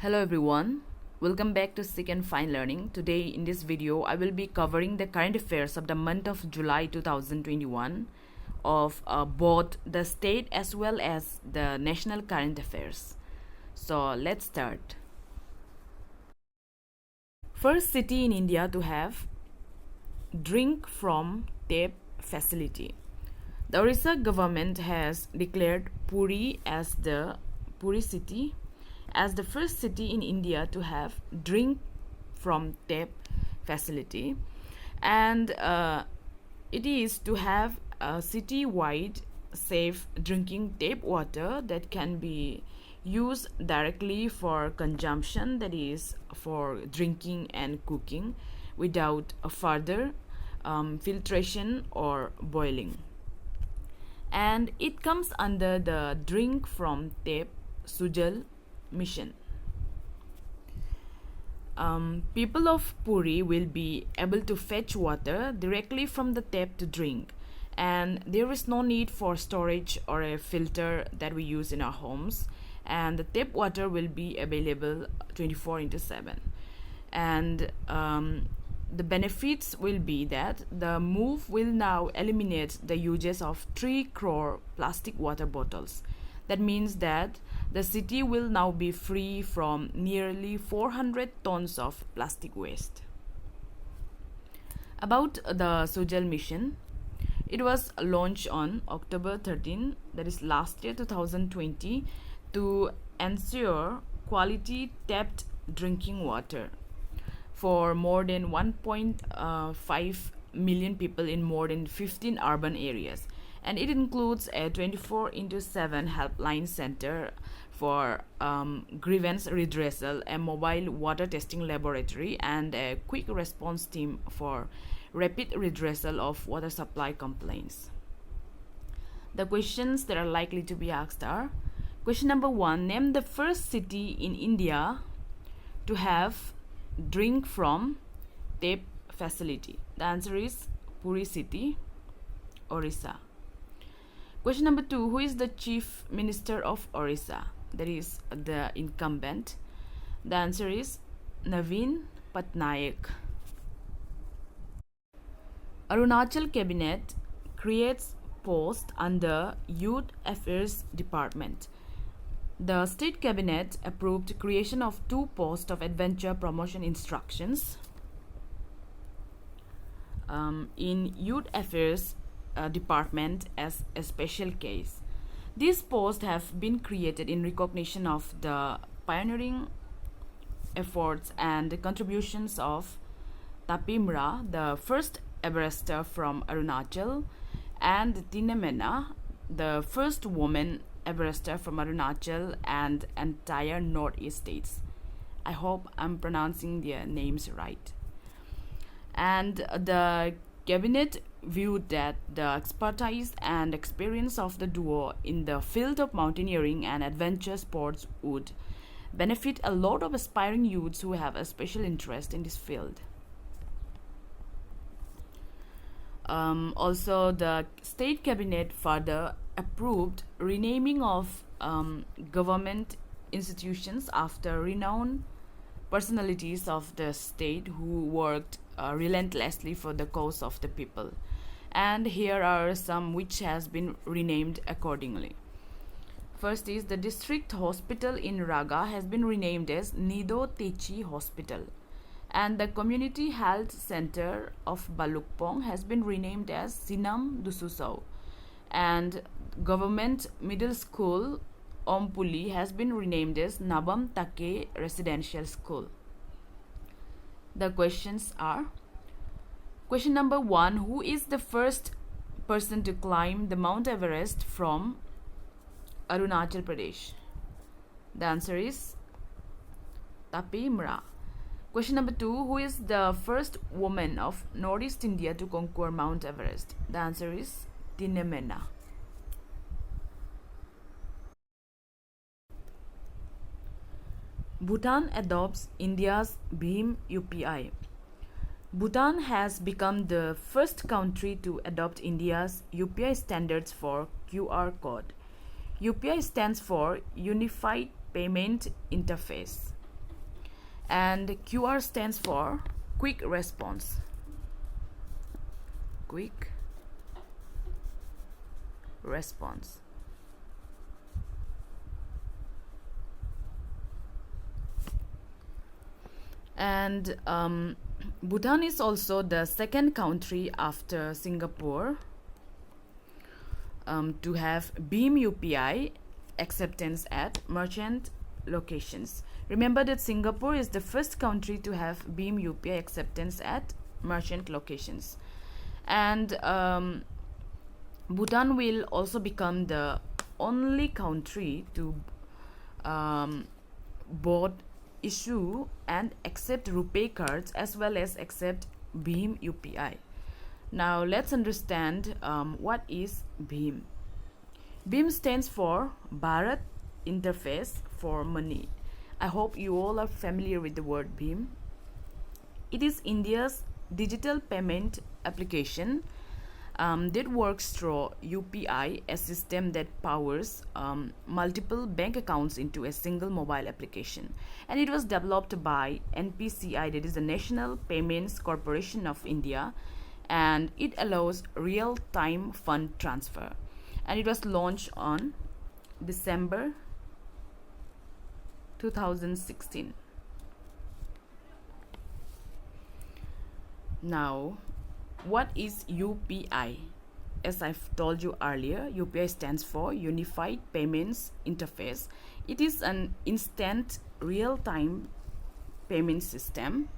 Hello everyone, welcome back to Seek and Find Learning. Today in this video I will be covering the current affairs of the month of July 2021 of both the state as well as the national current affairs. So let's start. First city in India to have drink from tap facility. The Orissa government has declared Puri city as the first city in India to have drink from tap facility, and it is to have a city-wide safe drinking tap water that can be used directly for consumption, that is for drinking and cooking without a further filtration or boiling, and it comes under the drink from tap Sujal mission. People of Puri will be able to fetch water directly from the tap to drink, and there is no need for storage or a filter that we use in our homes, and the tap water will be available 24/7. And the benefits will be that the move will now eliminate the uses of 3 crore plastic water bottles. That means that the city will now be free from nearly 400 tons of plastic waste. About the Sujal mission, it was launched on October 13, that is last year 2020, to ensure quality tapped drinking water for more than 1.5 million people in more than 15 urban areas. And it includes a 24/7 helpline center for grievance redressal, a mobile water testing laboratory, and a quick response team for rapid redressal of water supply complaints. The questions that are likely to be asked are: question number 1, name the first city in India to have drink from tap facility. The answer is Puri city, Orissa. Question number 2, who is the Chief Minister of Orissa? That is the incumbent. The answer is Naveen Patnaik. Arunachal Cabinet creates post under Youth Affairs Department. The State Cabinet approved creation of 2 posts of adventure promotion instructions in Youth Affairs Department as a special case. These posts have been created in recognition of the pioneering efforts and contributions of Tapimra, the first Everester from Arunachal, and Tinemena, the first woman Everester from Arunachal and entire Northeast states. I hope I'm pronouncing their names right. And the cabinet viewed that the expertise and experience of the duo in the field of mountaineering and adventure sports would benefit a lot of aspiring youths who have a special interest in this field. Also, the state cabinet further approved renaming of government institutions after renowned personalities of the state who worked relentlessly for the cause of the people. And here are some which has been renamed accordingly. First is the district hospital in Raga has been renamed as Nido Techi Hospital, and the community health center of Balukpong has been renamed as Sinam Dususau, and government middle school Ompuli has been renamed as Nabam Take Residential School. The questions are: question number 1, who is the first person to climb the Mount Everest from Arunachal Pradesh? The answer is Tapimra. Question number 2, who is the first woman of Northeast India to conquer Mount Everest? The answer is Tinemena. Bhutan adopts India's Bhim UPI. Bhutan has become the first country to adopt India's UPI standards for QR code. UPI stands for Unified Payment Interface. And QR stands for quick response. Quick response. And Bhutan is also the second country after Singapore to have Beam UPI acceptance at merchant locations. Remember that Singapore is the first country to have Beam UPI acceptance at merchant locations. And Bhutan will also become the only country to both issue and accept RuPay cards as well as accept Beam UPI. Now let's understand what is Beam. Beam stands for Bharat Interface for Money. I hope you all are familiar with the word Beam. It is India's digital payment application that works through UPI, a system that powers multiple bank accounts into a single mobile application. And it was developed by NPCI, that is the National Payments Corporation of India, and it allows real-time fund transfer. And it was launched on December 2016. Now, what is UPI? As I've told you earlier, UPI stands for Unified Payments Interface. It is an instant real-time payment system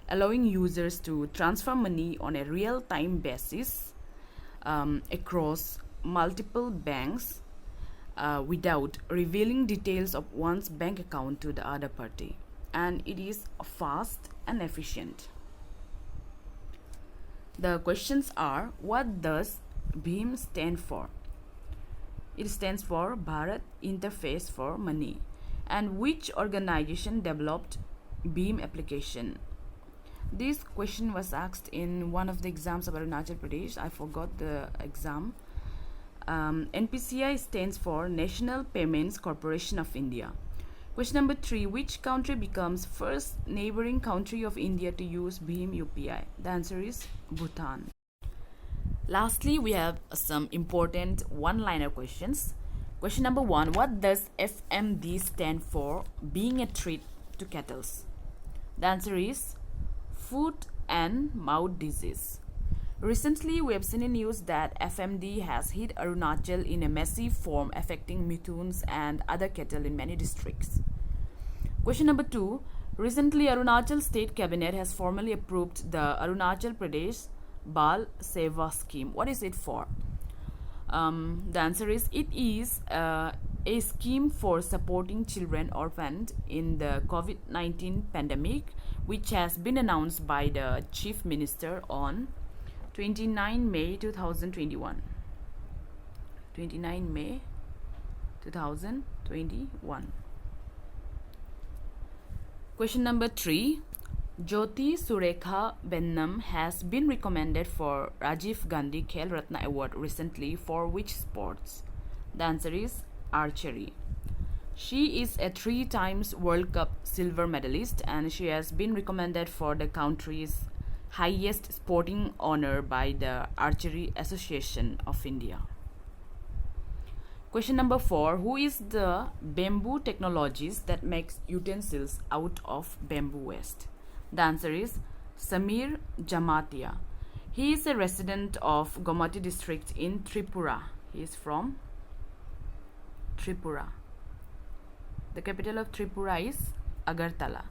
allowing users to transfer money on a real-time basis across multiple banks without revealing details of one's bank account to the other party. And it is fast and efficient. The questions are, what does BEAM stand for? It stands for Bharat Interface for Money. And which organization developed BEAM application? This question was asked in one of the exams of Arunachal Pradesh. I forgot the exam. NPCI stands for National Payments Corporation of India. Question number 3. Which country becomes first neighboring country of India to use BEAM UPI? The answer is Bhutan. Lastly, we have some important one-liner questions. Question number 1. What does FMD stand for, being a threat to cattle? The answer is foot and mouth disease. Recently, we have seen in news that FMD has hit Arunachal in a massive form, affecting mithuns and other cattle in many districts. Question number 2. Recently, Arunachal State Cabinet has formally approved the Arunachal Pradesh Bal Seva scheme. What is it for? The answer is, it is a scheme for supporting children orphaned in the COVID-19 pandemic, which has been announced by the Chief Minister on 29 May 2021. 29 May 2021. Question number 3. Jyoti Surekha Bennam has been recommended for Rajiv Gandhi Khel Ratna Award recently for which sports? The answer is archery. She is a 3 times World Cup silver medalist, and she has been recommended for the country's highest sporting honor by the Archery Association of India. Question number 4. Who is the bamboo technologist that makes utensils out of bamboo waste? The answer is Samir Jamatia. He is a resident of Gomati district in Tripura. He is from Tripura. The capital of Tripura is Agartala.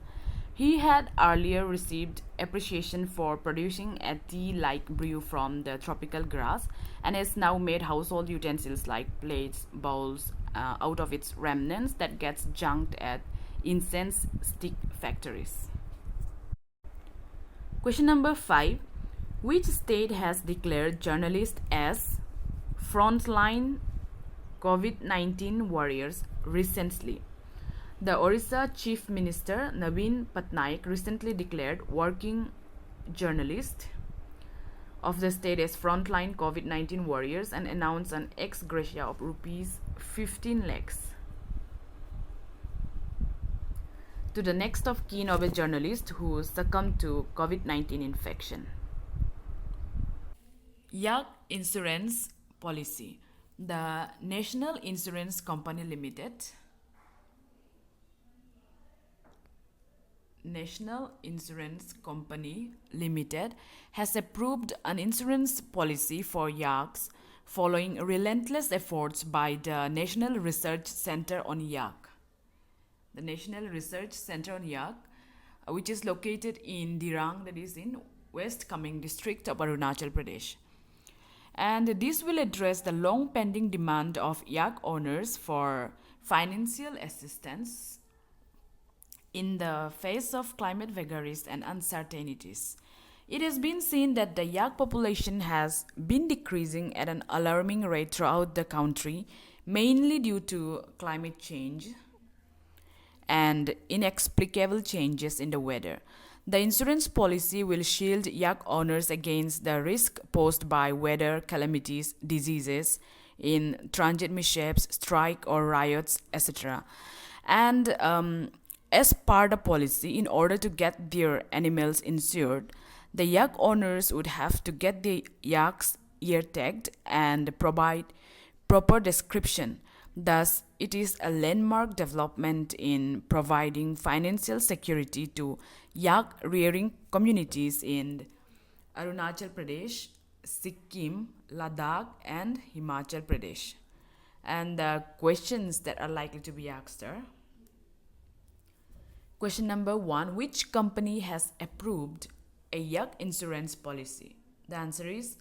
He had earlier received appreciation for producing a tea-like brew from the tropical grass, and has now made household utensils like plates, bowls out of its remnants that gets junked at incense stick factories. Question number 5. Which state has declared journalists as frontline COVID-19 warriors recently? The Orissa Chief Minister Naveen Patnaik recently declared working journalists of the state as frontline COVID-19 warriors and announced an ex gratia of rupees 15 lakhs. to the next of kin of a journalist who succumbed to COVID-19 infection. Yak Insurance Policy. The National Insurance Company Limited National Insurance Company Limited has approved an insurance policy for yaks following relentless efforts by the National Research Center on Yak. The National Research Center on Yak, which is located in Dirang, that is in West Kameng district of Arunachal Pradesh. And this will address the long pending demand of yak owners for financial assistance in the face of climate vagaries and uncertainties. It has been seen that the yak population has been decreasing at an alarming rate throughout the country, mainly due to climate change and inexplicable changes in the weather. The insurance policy will shield yak owners against the risk posed by weather calamities, diseases, in transit mishaps, strike or riots, etc. And as part of policy, in order to get their animals insured, the yak owners would have to get the yaks ear tagged and provide proper description. Thus, it is a landmark development in providing financial security to yak rearing communities in Arunachal Pradesh, Sikkim, Ladakh, and Himachal Pradesh. And the questions that are likely to be asked are: question number 1: which company has approved a yak insurance policy? The answer is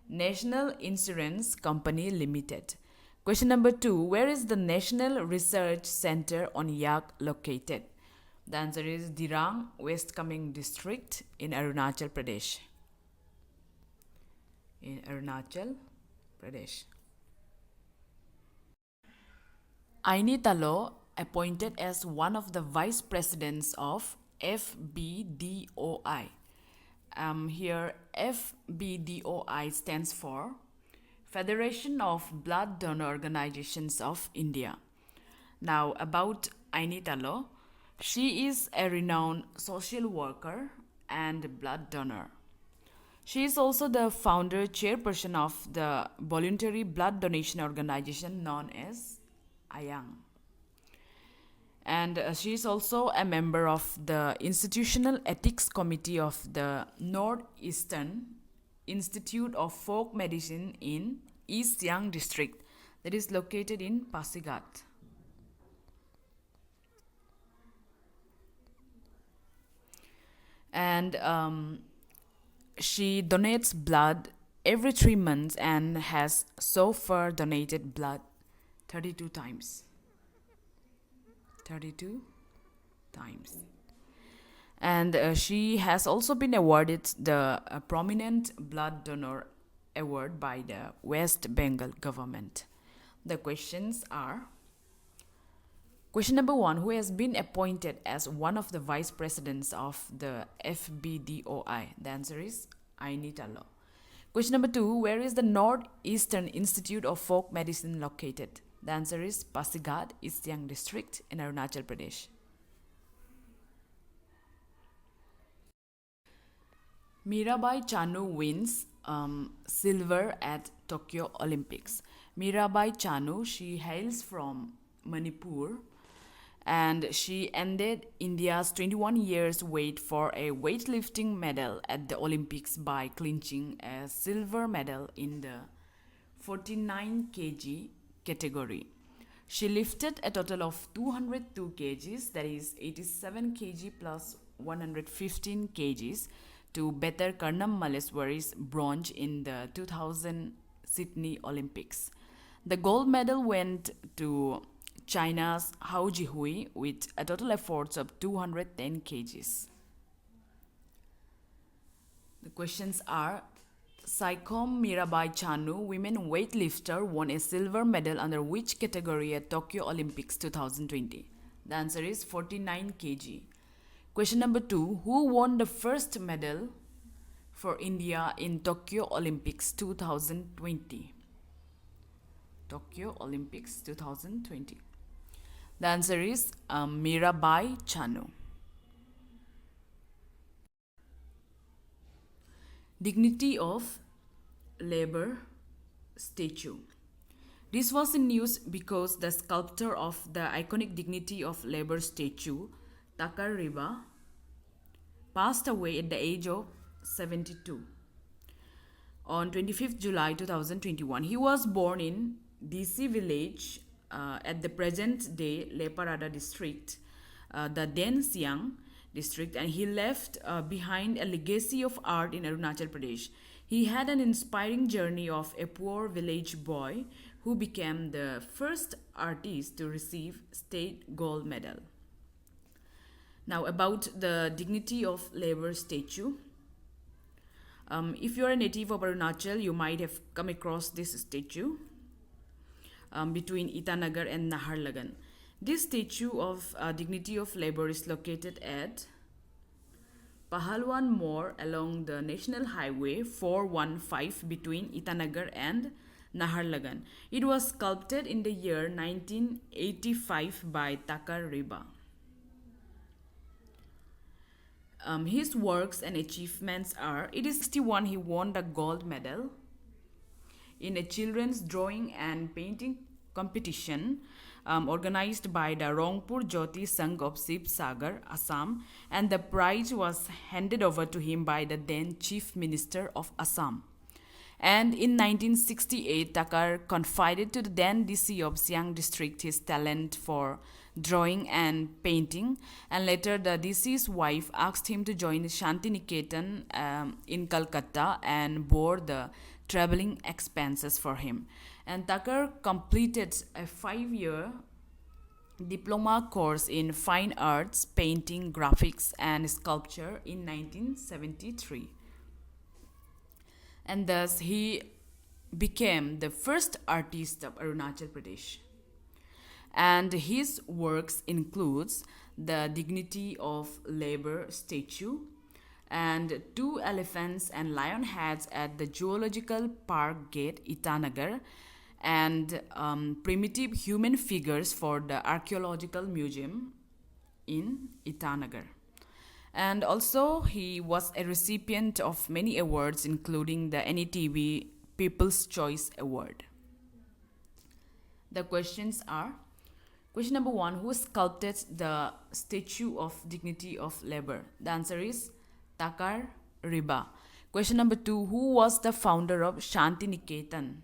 National Insurance Company Limited. Question number 2: where is the National Research Center on Yak located? The answer is Dirang, West Kameng district in Arunachal Pradesh. In Arunachal Pradesh. Ainitalo, appointed as one of the vice presidents of FBDOI. Here FBDOI stands for Federation of Blood Donor Organizations of India. Now about Ainitalo, she is a renowned social worker and blood donor. She is also the founder chairperson of the voluntary blood donation organization known as AYANG. And she is also a member of the Institutional Ethics Committee of the Northeastern Institute of Folk Medicine in East Siang district, that is located in Pasigat. And she donates blood every 3 months and has so far donated blood 32 times. 32 times. And she has also been awarded the Prominent Blood Donor Award by the West Bengal government. The questions are: question number 1: who has been appointed as one of the vice presidents of the FBDOI? The answer is Ainitalo. Question number 2: where is the Northeastern Institute of Folk Medicine located? The answer is Pasigat, East Siang district in Arunachal Pradesh. Mirabai Chanu wins silver at Tokyo Olympics. Mirabai Chanu, she hails from Manipur, and she ended India's 21 years wait for a weightlifting medal at the Olympics by clinching a silver medal in the 49 kg category. She lifted a total of 202 kgs, that is 87 kg plus 115 kgs, to better Karnam Malleswari's bronze in the 2000 Sydney Olympics. The gold medal went to China's Hao Jihui with a total effort of 210 kgs. The questions are: Saikom Mirabai Chanu, women weightlifter, won a silver medal under which category at Tokyo Olympics 2020? The answer is 49 kg. Question number 2: who won the first medal for India in Tokyo Olympics 2020? Tokyo Olympics 2020. The answer is Mirabai Chanu. Dignity of Labor statue. This was in news because the sculptor of the iconic Dignity of Labor statue, Takar Riba, passed away at the age of 72 on 25th July 2021. He was born in DC village at the present day Leparada district, the then Siang district, and he left behind a legacy of art in Arunachal Pradesh. He had an inspiring journey of a poor village boy who became the first artist to receive state gold medal. Now, about the Dignity of Labor statue. If you're a native of Arunachal, you might have come across this statue between Itanagar and Naharlagan. This statue of Dignity of Labor is located at Pahalwan More along the National Highway 415 between Itanagar and Naharlagan. It was sculpted in the year 1985 by Takar Riba. His works and achievements are: it is 61 he won the gold medal in a children's drawing and painting competition organized by the Rangpur Jyoti Sangh of Sip Sagar, Assam, and the prize was handed over to him by the then Chief Minister of Assam. And in 1968, Takar confided to the then DC of Siang district his talent for drawing and painting, and later the DC's wife asked him to join Shanti Niketan in Calcutta and bore the traveling expenses for him. And Takar completed a 5-year diploma course in fine arts, painting, graphics, and sculpture in 1973. And thus he became the first artist of Arunachal Pradesh. And his works includes the Dignity of Labor statue and 2 elephants and lion heads at the Zoological Park Gate, Itanagar, and primitive human figures for the Archaeological Museum in Itanagar. And also, he was a recipient of many awards, including the NETV People's Choice Award. The questions are: question number 1, who sculpted the Statue of Dignity of Labor? The answer is Takar Riba. Question number 2, who was the founder of Shanti Niketan?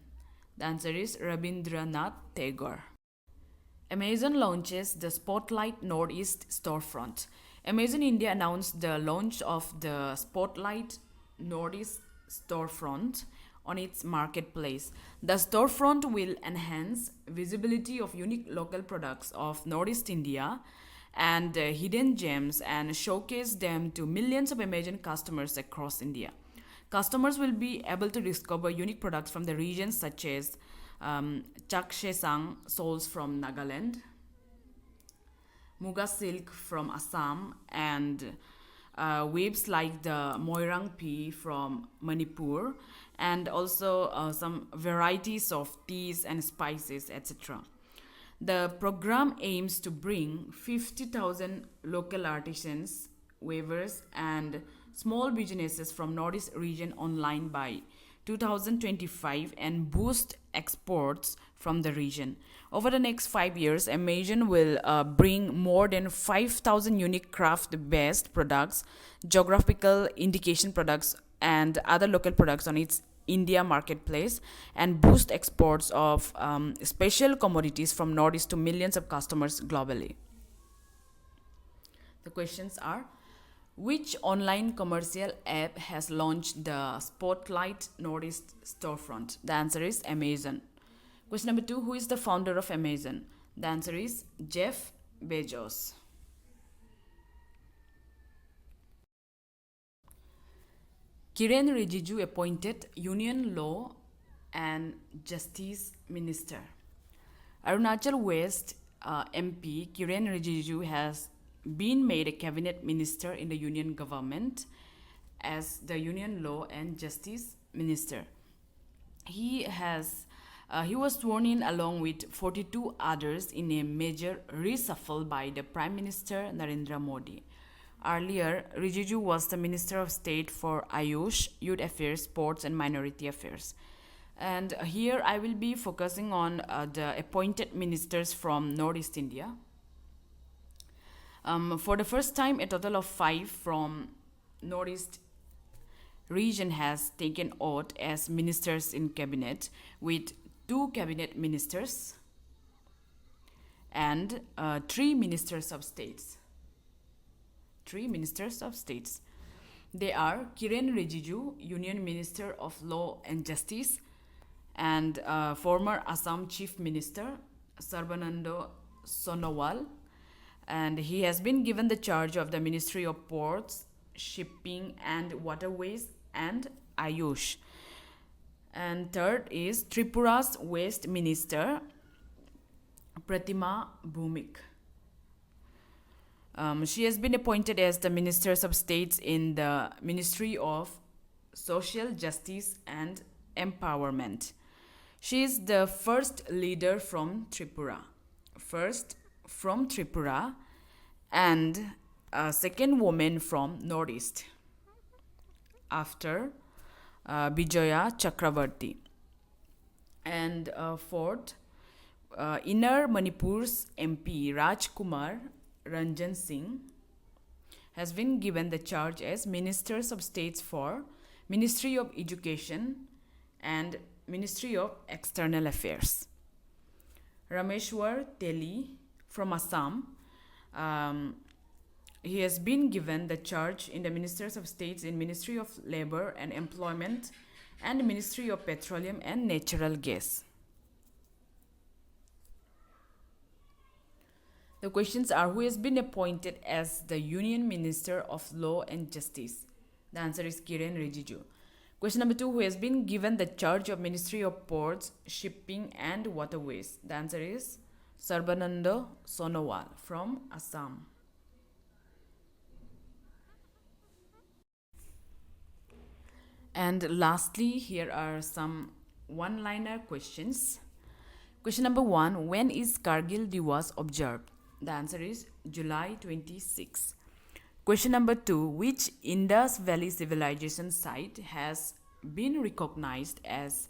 The answer is Rabindranath Tagore. Amazon launches the Spotlight Northeast storefront. Amazon India announced the launch of the Spotlight Northeast storefront on its marketplace. The storefront will enhance visibility of unique local products of Northeast India and hidden gems and showcase them to millions of Amazon customers across India. Customers will be able to discover unique products from the regions such as Chakshesang souls from Nagaland, Muga silk from Assam, and waves like the Moirang P from Manipur, and also some varieties of teas and spices, etc. The program aims to bring 50,000 local artisans, weavers, and small businesses from Northeast region online by 2025 and boost exports from the region. Over the next 5 years, Amazon will bring more than 5,000 unique craft-based products, geographical indication products, and other local products on its India marketplace and boost exports of special commodities from Northeast to millions of customers globally. The questions are: which online commercial app has launched the Spotlight Northeast storefront? The answer is Amazon. Question number 2, who is the founder of Amazon? The answer is Jeff Bezos. Kiren Rijiju appointed Union Law and Justice Minister. Arunachal West MP Kiren Rijiju has been made a cabinet minister in the union government as the Union Law and Justice Minister. He was sworn in along with 42 others in a major reshuffle by the Prime Minister Narendra Modi. Earlier, Rijiju was the Minister of State for Ayush, Youth Affairs, Sports and Minority Affairs. And here I will be focusing on the appointed ministers from Northeast India. For the first time, a total of 5 from Northeast region has taken oath as ministers in cabinet, with 2 cabinet ministers and 3 ministers of states. 3 ministers of states. They are Kiren Rijiju, Union Minister of Law and Justice, and former Assam Chief Minister Sarbanando Sonowal, and he has been given the charge of the Ministry of Ports, Shipping and Waterways and Ayush. And third is Tripura's Waste Minister Pratima Bhumik. She has been appointed as the Ministers of States in the Ministry of Social Justice and Empowerment. She is the first leader from Tripura. And second woman from Northeast after Bijaya Chakravarti. And fourth, Inner Manipur's MP Rajkumar Ranjan Singh has been given the charge as Ministers of States for Ministry of Education and Ministry of External Affairs. Rameshwar Teli from Assam, he has been given the charge in the Ministers of States in Ministry of Labor and Employment and Ministry of Petroleum and Natural Gas. The questions are: who has been appointed as the Union Minister of Law and Justice? The answer is Kiren Rijiju. Question number 2, who has been given the charge of Ministry of Ports, Shipping and Waterways? The answer is Sarbanando Sonowal from Assam. And lastly, here are some one-liner questions. Question number 1, when is Kargil Diwas observed? The answer is July 26. Question number 2, which Indus Valley Civilization site has been recognized as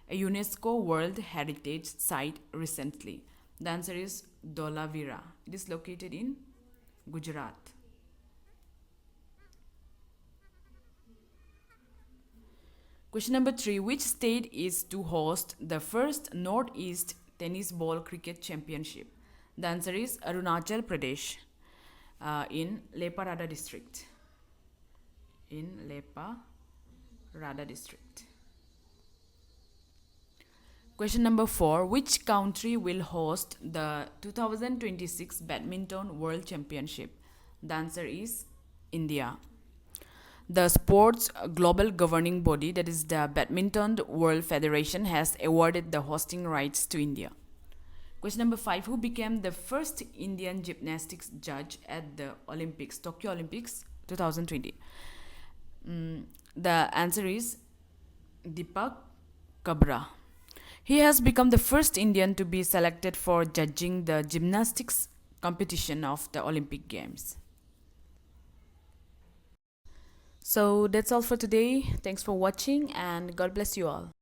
a UNESCO World Heritage Site recently? The answer is Dholavira. It is located in Gujarat. Question number 3, which state is to host the first Northeast Tennis Ball Cricket Championship? The answer is Arunachal Pradesh in Leparada district. Question number 4, which country will host the 2026 Badminton World Championship? The answer is India. The sports global governing body, that is the Badminton World Federation, has awarded the hosting rights to India. Question number 5, who became the first Indian gymnastics judge at the Olympics, Tokyo Olympics 2020? The answer is Deepak Kabra. He has become the first Indian to be selected for judging the gymnastics competition of the Olympic Games. So that's all for today. Thanks for watching and God bless you all.